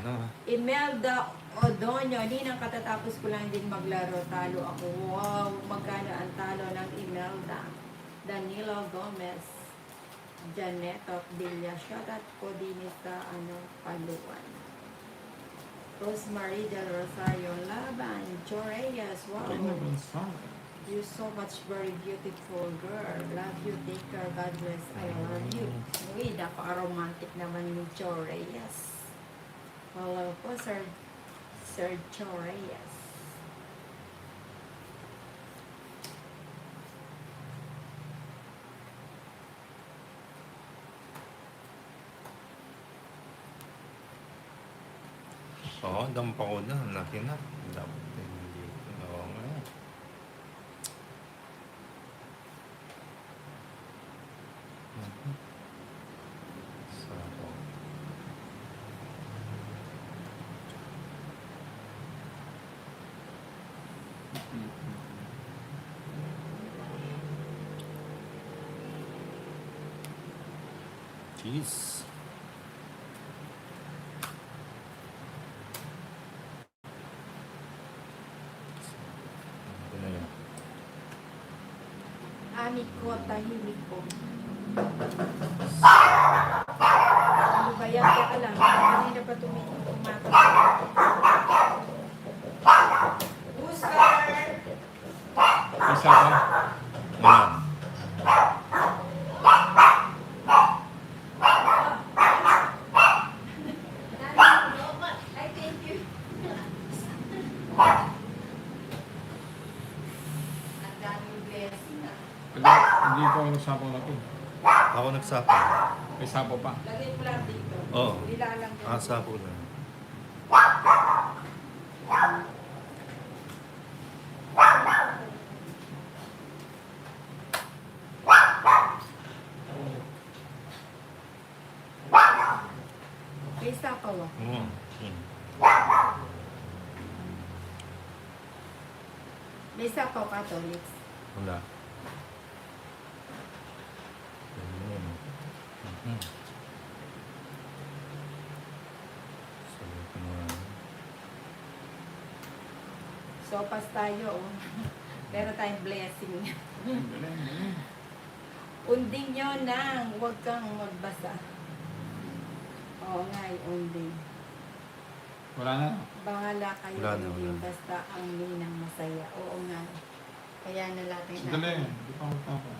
na. Imelda Odonio, ninang katatapos ko lang din maglaro, talo ako. Wow, magkano ang talo ng Imelda? Danilo Gomez, Janeto Villa, shoutout po din sa Paluan. Rosemary Del Rosario, Laban, Joreyas, wow. You're so much very beautiful girl. Love you, take care, God bless, I love you. Uy, napaka-romantic naman ni Joreyas. Hello po, Sir Joreyas. Oo, dampa ko na. Laki na. Dapat hindi. Oo nga. Sako. Jeez. Ito na yun. Ani ko, tahimik ko. Ano ba yan? Kaya alam, kanina pa tumatak. Oscar! Isa pa. Ayan. Ay, thank you. Ang daming blessing na. Hindi ko ako nagsapang natin. Ako nagsapa. May sapo pa. Lagay ko lang dito. Oo. Nilalang ko. Sapo na. May sapaw ako. Oo. May sapaw ka, Tolix. Wala. Ayan. Sabi ko na. Sopas tayo, oh. Meron tayong blessing. Unding nyo nang, huwag kang magbasa. Oo nga, unding. Wala na. Bahala kayo, Wala na, unding, wala. basta ang ninang masaya. Oo nga. Kaya na natin Sandali. Hindi pa ako tapos.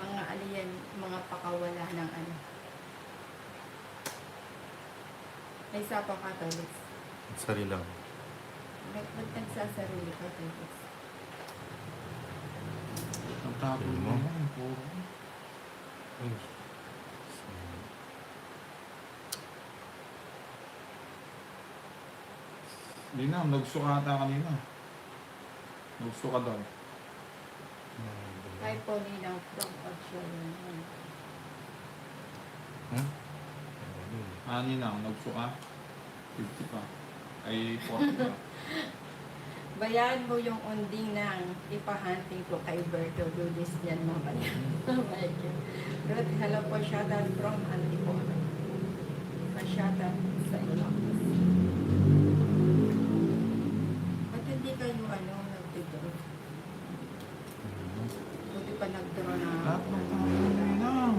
mga aliyan, mga pakawala ng ano. May sapaw ka, Tolix. Sari lang. Ba't nagsasarili ka, Tolix? Ang tapos Sige mo. mo. Puro. Uy. Hindi na. Nagsuka ata kanina. Nagsuka daw. Hi po, ninang from Australia. Hmm? Ninang. Nagsuka. 50 pa. Ay, 40 pa. Bayan mo yung unding ng ipahunting ko kay Berto Lulis niyan mamaya. Oh my God. Good, hello po, shoutout from Antipolo. Pa-shoutout sa inyo. Ba't hindi kayo nag-draw? Buti pa nag-draw na. Lahat ng tao. Ninang.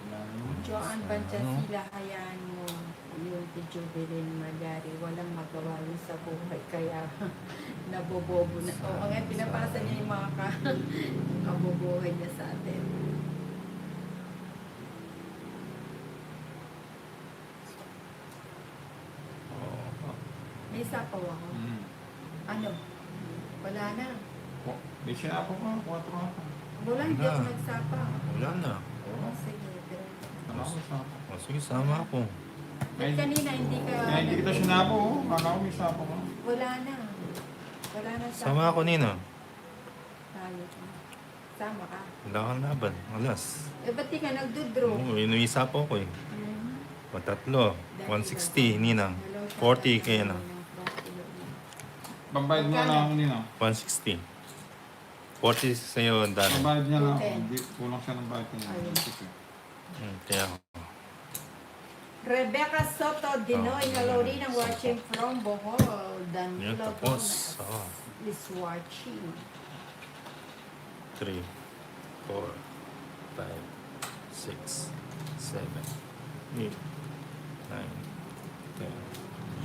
Wala naman. Joan Bancasila, hayaan mo yung si Jubilin Magari. Walang magawa yun sa buhay. Kaya nabobobo na. Oo nga, pinapasa niya yung mga kabubuhay niya sa atin. May sapaw ako. Ano? Wala na. May sinapo ka. 4 ata. Wala, hindi ako nagsapa. Wala na. Oh, sige, pero... Wala ko sapo. O, sige, sama ako. Ba't kanina hindi ka... Kaya hindi kita sinapo. Kala ko may sapo ka. Wala na. Wala na sapaw. Sama ako, Nina. Hayop na. Sama ka. Wala kang laban. Alas. Ba't di ka nagdodraw? Oo, inuisa po ako eh. Mhm. Patatlo. 160, Ninang. 40 kaya na. Pambayad mo na ako nina. 160. 40 sa'yo, Darren. Mabayad niya lang ako. Okay. Hindi, kulang siya ng bayad niya. Ayun. Kaya, Rebecca Soto Dinoy, hello rin ang watching from Bohol. yun, Danilo tapos. Gomez is watching. 3, 4, 5, 6, 7, 8, 9, 10,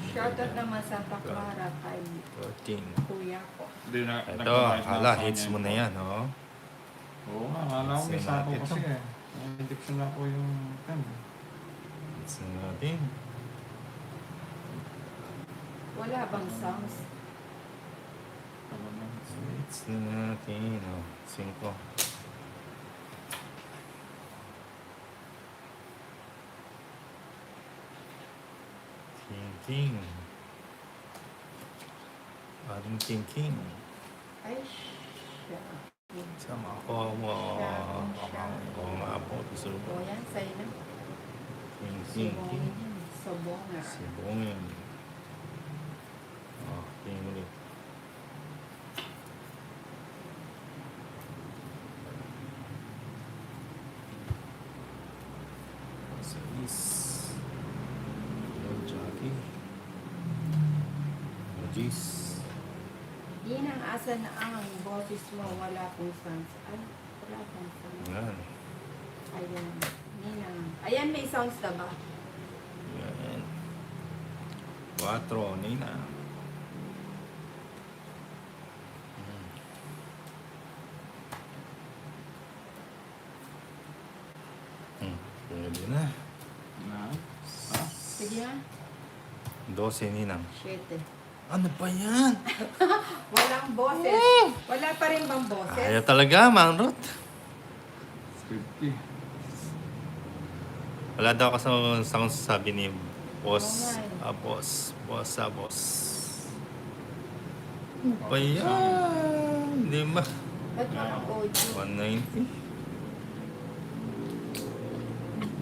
Shoutout naman Santa Clara kay 14. kuya ko. Hindi na, Ito, nagbabayad na hala, sa hits kanya mo na ito. yan, oh. Oo nga, akala ko may Hits na sapo natin kasi to. eh. Injection na ako yung pen. Hits na natin. Wala bang sounds? Ano na? Hits na natin, oh. 5. King. Paring King. Ay, siya. Sama ko mo. Ako nga po. Gusto O ko. yan, sa'yo na. King. Subongin yan. Subonga. Sibungin. Oh, King ulit. Sais. Hello, Jackie. Magis. Di nang asa na ang boses mo, wala pong sounds. Ay, wala pong sounds. Yan. Ayan. Ninang. Ayan, may sounds na ba? Yan. 4, Nina. Pwede na. Na? Sige nga. 12, Ninang. 7. Ano ba yan? Walang boses. Wala pa rin bang boses? Ayaw talaga, Mang Ruth. 50. Wala daw kasi sa sabi ni boss. Oo nga Boss. Boss. Ano ba yan? Hindi ba? Ba't walang audio? 190.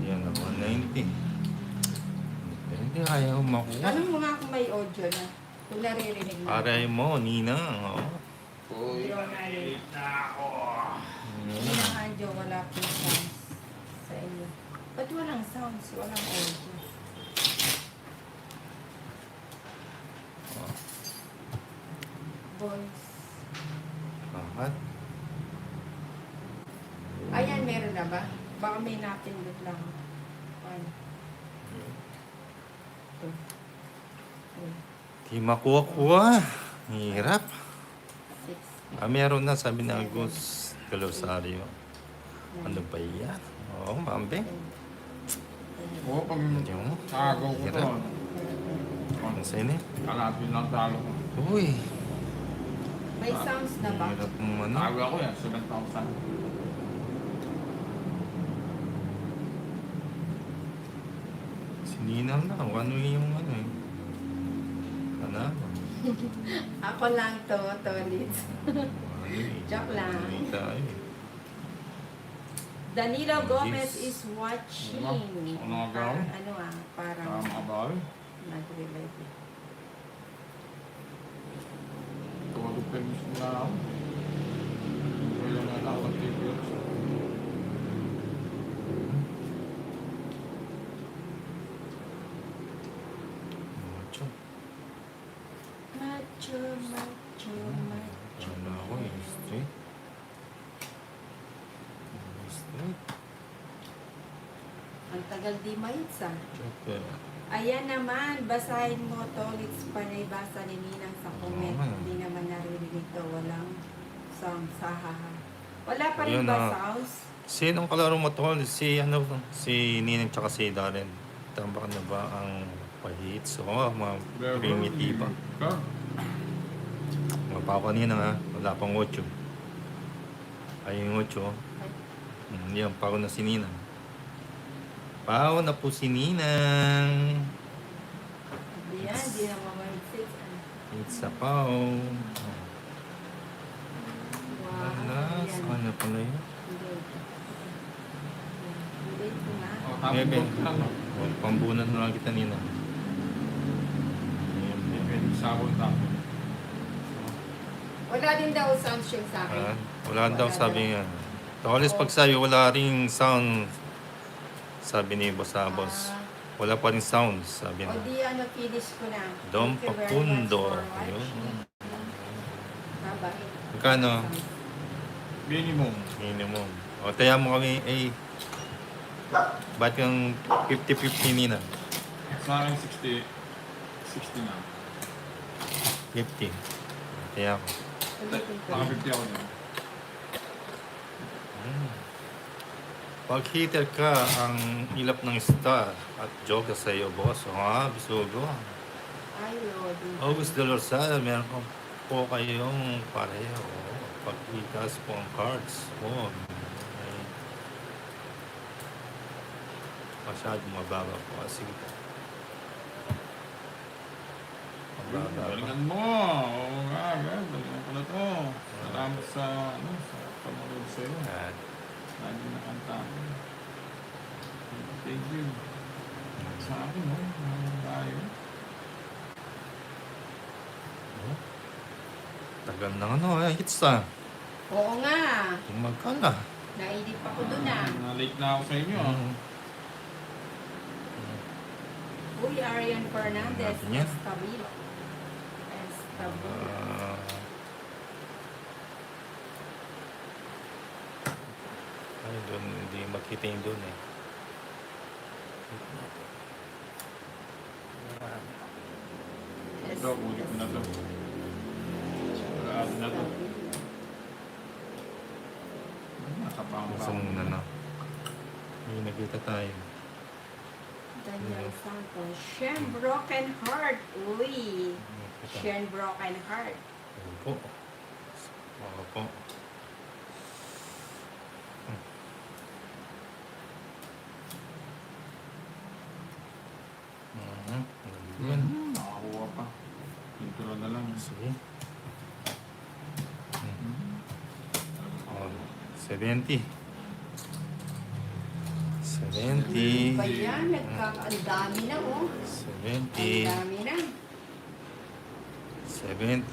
Yan na, 190. Hindi ayaw makuha. Tanong mo nga kung may audio na. Kung naririnig mo. Aray mo, Ninang. Oh. Hindi ko narinig. Yan. Ninang Anjo, wala pong sounds sa inyo. Ba't walang sounds? Walang audio. Voice. Bakit? Ayan, meron na ba? Baka may napindot lang. 1, 2, 3, Di makuha-kuha. Hirap. 6, Meron na, sabi ni Agus Calosario. Ano ba yan? Oo, mambe. Oo, pag Yung agaw ko to. hirap. Ang sini. Kalapin lang talo ko. Uy. May sounds na ba? Hirap mo ano. Tago ako yan, 7,000. Sininang na. Ano yung ano eh. Ano? Ako lang to, Tolit. Ano eh. Joke lang. Ano tayo eh. Danilo Oh, Gomez jeez. is watching. Ano nga gawin? Parang Tama ba? nag-relate. Tuwag pa yung na ako. Wala na ako mag-TV. Macho. Macho, macho, macho. Ano ako eh. Straight. Straight. Ang tagal di mahits ah. Choker. Ayan naman, basahin mo Tolits panay basa ni Ninang sa comment. Oo nga. Hindi naman naririnig to. Walang sounds. Hahaha. Wala pa rin Ayun, ba ah. sounds? Sinong kalaro mo tol? Si ano, si Ninang tsaka si Darren. Tama na ba ang pahits? Oo, mga primitiba. Mga pa kanina nga, wala pang 8. Ay yung 8. Yan, pao na si Ninang. Pao na po si Ninang. Hindi yan, hindi naman mahigsit. It's a pao. Wow. Alas, Ayan. ano pala yun? Hindi. Hindi ko na. Bebe. Tapos lang. Oh, pambunan na lang kita Ninang. Ayan, bebe. Sabon tapos. Wala din daw sounds yung sa akin. Wala daw sabi nga. Tawalis pag sabi, wala ring sound. Sabi ni Boss Abos. Wala pa rin sound, sabi O na. di ano, finish ko na. Dom Thank you very much Papundo. for Ayun. watching. Bye-bye. Magkano? Minimum. Minimum. O, taya mo kami, ba't yung 50-50 nina? Sa akin 60. 60 na. 50. Taya ko. Ulitin ko. Naka 50 ako na. Pag hitter ka, ang ilap ng star at joke sa iyo, boss. Bisugo. Ay, Lodi. August de Lorsada, meron po kayong pareho. Pagkitas po ang cards. Masyadong mababa po. Sige po. Mababa pa. Galingan mo. Oo nga, galingan ko na to. Salamat sa, sa panonood sa'yo. Yan. Lagi nakanta ko. Thank you. Sa akin, no? Tayo. Tagal ng hits Oo nga. Yung magkala. Naidip ako dun ah. Na-late na ako sa inyo. Uy, Arian Fernandez. Natin yan. Estabilo. Ay, doon, hindi makita yung doon eh. Ito, kunin ko na to. Sigurado na to. Nakapangpang. Nasa muna na. May nakita tayo. Daniel Santos. Shen Broken Heart. Uy. Nakita. Shen Broken Heart. Ayun po. Oo po. Yun. Nakakuha pa. Pintura na lang. Sige. Oh, 70. 70. Ba yan? Ang dami na oh. 70. Ang dami na. 70.